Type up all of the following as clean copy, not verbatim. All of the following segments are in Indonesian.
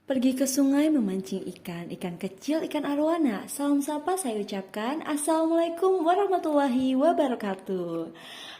Pergi ke sungai memancing ikan, ikan kecil, ikan arowana. Salam sapa saya ucapkan, Assalamualaikum warahmatullahi wabarakatuh.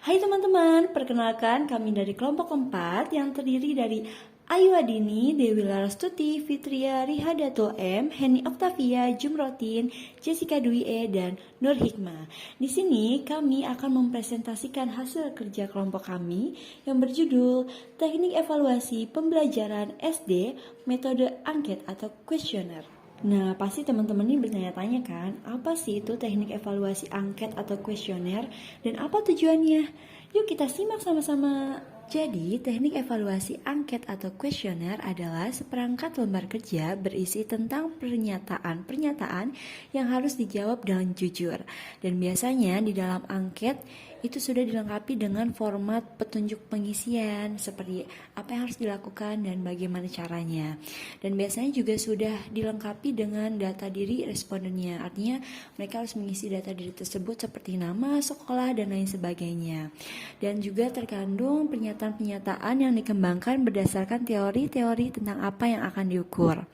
Hai teman-teman, perkenalkan kami dari kelompok 4 yang terdiri dari Ayu Adini, Dewi Larastuti, Fitria, Rihadatul M, Heni Oktavia, Jumrotin, Jessica Dwi E, dan Nur Hikmah. Di sini kami akan mempresentasikan hasil kerja kelompok kami yang berjudul Teknik Evaluasi Pembelajaran SD, Metode Angket atau Kuesioner. Nah, pasti teman-teman ini bertanya-tanya kan, apa sih itu teknik evaluasi angket atau kuesioner dan apa tujuannya? Yuk kita simak sama-sama. Jadi, teknik evaluasi angket atau kuesioner adalah seperangkat lembar kerja berisi tentang pernyataan-pernyataan yang harus dijawab dengan jujur. Dan biasanya di dalam angket itu sudah dilengkapi dengan format petunjuk pengisian seperti apa yang harus dilakukan dan bagaimana caranya. Dan biasanya juga sudah dilengkapi dengan data diri respondennya. Artinya mereka harus mengisi data diri tersebut seperti nama, sekolah, dan lain sebagainya. Dan juga terkandung pernyataan-pernyataan yang dikembangkan berdasarkan teori-teori tentang apa yang akan diukur.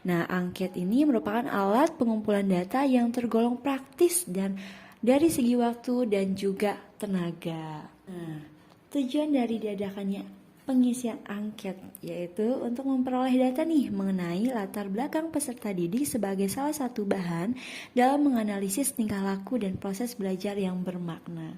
Nah, angket ini merupakan alat pengumpulan data yang tergolong praktis dan dari segi waktu dan juga tenaga. Nah, tujuan dari diadakannya pengisian angket yaitu untuk memperoleh data nih mengenai latar belakang peserta didik sebagai salah satu bahan dalam menganalisis tingkah laku dan proses belajar yang bermakna.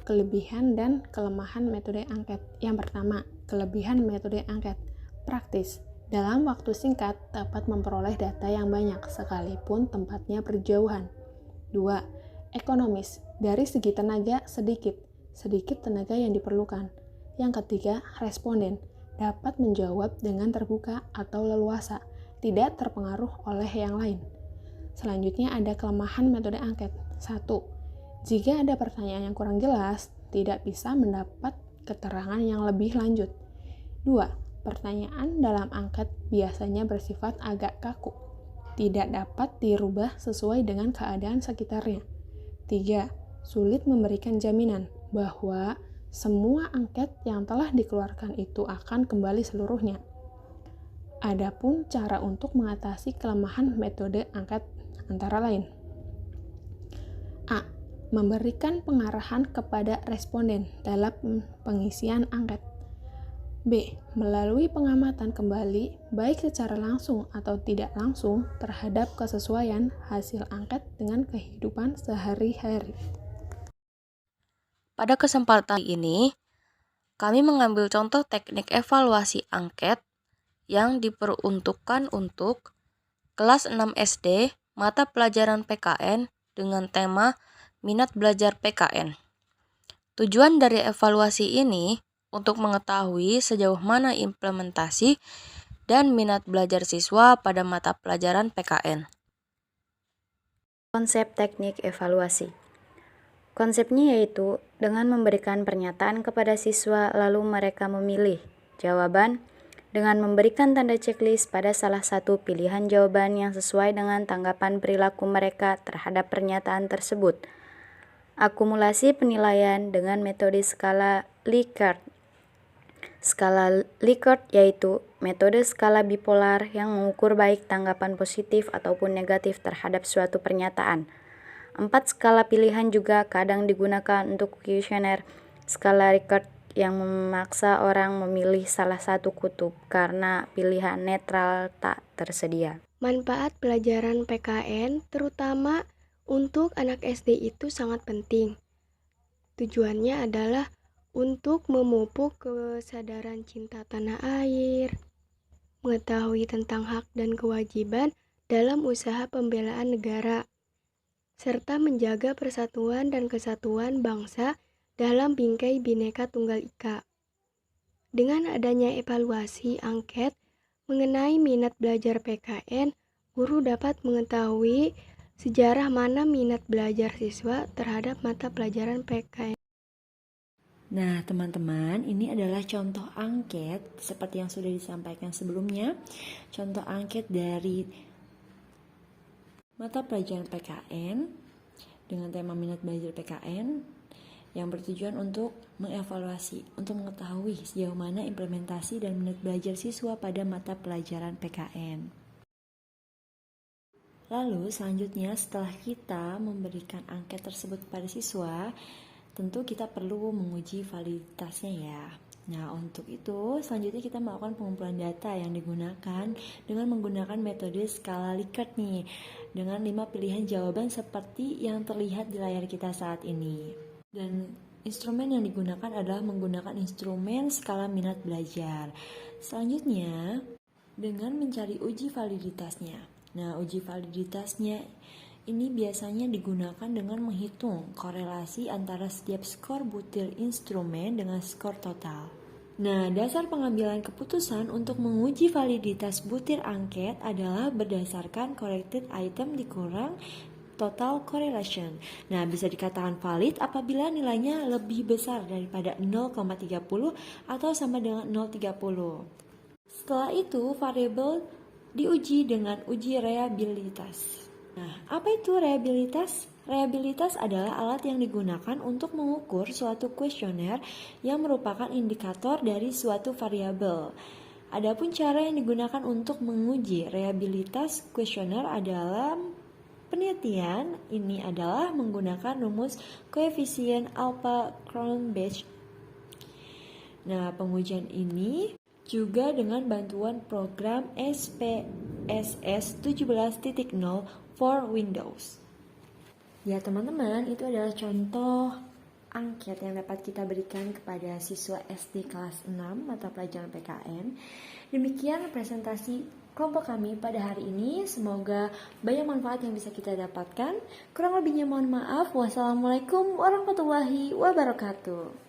Kelebihan dan kelemahan metode angket. Yang pertama, kelebihan metode angket. Praktis. Dalam waktu singkat dapat memperoleh data yang banyak sekalipun tempatnya berjauhan. 2. Ekonomis. Dari segi tenaga sedikit tenaga yang diperlukan. Yang ketiga, responden. Dapat menjawab dengan terbuka atau leluasa, tidak terpengaruh oleh yang lain. Selanjutnya ada kelemahan metode angket. 1. Jika ada pertanyaan yang kurang jelas, tidak bisa mendapat keterangan yang lebih lanjut. 2. Pertanyaan dalam angket biasanya bersifat agak kaku, tidak dapat dirubah sesuai dengan keadaan sekitarnya. 3. Sulit memberikan jaminan bahwa semua angket yang telah dikeluarkan itu akan kembali seluruhnya. Adapun cara untuk mengatasi kelemahan metode angket antara lain: A. Memberikan pengarahan kepada responden dalam pengisian angket. B. Melalui pengamatan kembali, baik secara langsung atau tidak langsung, terhadap kesesuaian hasil angket dengan kehidupan sehari-hari. Pada kesempatan ini, kami mengambil contoh teknik evaluasi angket yang diperuntukkan untuk kelas 6 SD mata pelajaran PKN dengan tema Minat Belajar PKN. Tujuan dari evaluasi ini untuk mengetahui sejauh mana implementasi dan minat belajar siswa pada mata pelajaran PKN. Konsep teknik evaluasi. Konsepnya yaitu dengan memberikan pernyataan kepada siswa lalu mereka memilih jawaban dengan memberikan tanda checklist pada salah satu pilihan jawaban yang sesuai dengan tanggapan perilaku mereka terhadap pernyataan tersebut. Akumulasi penilaian dengan metode skala Likert. Skala Likert yaitu metode skala bipolar yang mengukur baik tanggapan positif ataupun negatif terhadap suatu pernyataan. 4 skala pilihan juga kadang digunakan untuk kuesioner. Skala Likert yang memaksa orang memilih salah satu kutub karena pilihan netral tak tersedia. Manfaat pelajaran PKN terutama untuk anak SD itu sangat penting. Tujuannya adalah untuk memupuk kesadaran cinta tanah air, mengetahui tentang hak dan kewajiban dalam usaha pembelaan negara, serta menjaga persatuan dan kesatuan bangsa dalam bingkai Bhinneka Tunggal Ika. Dengan adanya evaluasi angket mengenai minat belajar PKN, guru dapat mengetahui sejarah mana minat belajar siswa terhadap mata pelajaran PKN. Nah, teman-teman, ini adalah contoh angket seperti yang sudah disampaikan sebelumnya. Contoh angket dari mata pelajaran PKN dengan tema minat belajar PKN yang bertujuan untuk mengevaluasi, untuk mengetahui sejauh mana implementasi dan minat belajar siswa pada mata pelajaran PKN. Lalu selanjutnya setelah kita memberikan angket tersebut kepada siswa, tentu kita perlu menguji validitasnya ya. Nah, untuk itu selanjutnya kita melakukan pengumpulan data yang digunakan dengan menggunakan metode skala Likert nih, dengan 5 pilihan jawaban seperti yang terlihat di layar kita saat ini. Dan instrumen yang digunakan adalah menggunakan instrumen skala minat belajar. Selanjutnya, dengan mencari uji validitasnya. Nah, uji validitasnya ini biasanya digunakan dengan menghitung korelasi antara setiap skor butir instrumen dengan skor total. Nah, dasar pengambilan keputusan untuk menguji validitas butir angket adalah berdasarkan corrected item dikurang total correlation. Nah, bisa dikatakan valid apabila nilainya lebih besar daripada 0,30 atau sama dengan 0,30. Setelah itu, variabel diuji dengan uji reliabilitas. Nah, apa itu reliabilitas? Reliabilitas adalah alat yang digunakan untuk mengukur suatu kuesioner yang merupakan indikator dari suatu variabel. Adapun cara yang digunakan untuk menguji reliabilitas kuesioner adalah penelitian. Ini adalah menggunakan rumus koefisien Alpha-Cronbach. Nah, pengujian ini juga dengan bantuan program SPSS 17.0 for Windows. Ya teman-teman, itu adalah contoh angket yang dapat kita berikan kepada siswa SD kelas 6 mata pelajaran PKN. Demikian presentasi kelompok kami pada hari ini. Semoga banyak manfaat yang bisa kita dapatkan. Kurang lebihnya mohon maaf. Wassalamualaikum warahmatullahi wabarakatuh.